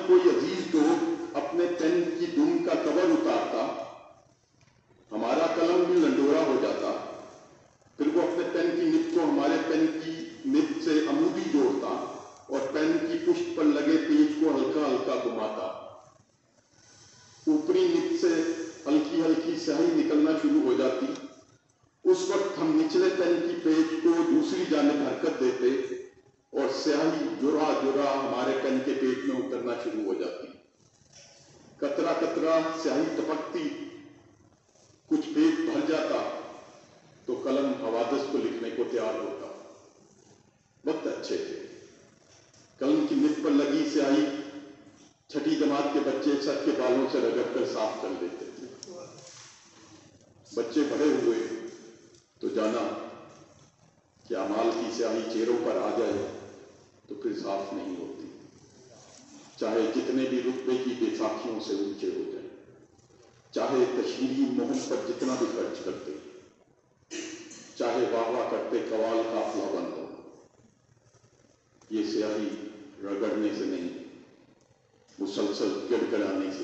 کوئی عزیز دوست اپنے پین کی دم کا کور اتارتا، ہمارا قلم بھی لنڈورا ہو جاتا، پھر وہ اپنے پین کی نب کو ہمارے پین کی نب سے عمودی جوڑتا اور پین کی پشت پر لگے پیج کو ہلکا ہلکا گھماتا۔ اوپری نب سے ہلکی ہلکی سیاہی نکلنا شروع ہو جاتی۔ اس وقت ہم نچلے پین کی پیج کو دوسری جانب حرکت دیتے اور سیاہی جرعہ جرعہ ہمارے پین کے پیج میں اترنا شروع ہو جاتی۔ قطرہ قطرہ سیاہی ٹپکتی، کچھ پیج بھر جاتا تو قلم حوادث کو لکھنے کو تیار ہوتا۔ وقت اچھے تھے۔ قلم کی نب پر لگی سیاہی چھٹی جماعت کے بچے سر کے بالوں سے رگڑ کر صاف کر دیتے تھے۔ بچے بڑے ہوئے تو جانا کہ اعمال کی سیاہی چہروں پر آ جائے تو پھر صاف نہیں ہوتی، چاہے جتنے بھی رتبے کی بے ساکھیوں سے اونچے ہو جائیں، چاہے تشہیری مہم پر جتنا بھی خرچ کرتے، چاہے واہ واہ کرتے قوال قافلہ بند ہو، یہ سیاہی رگڑنے سے نہیں، مسلسل گڑگڑانے سے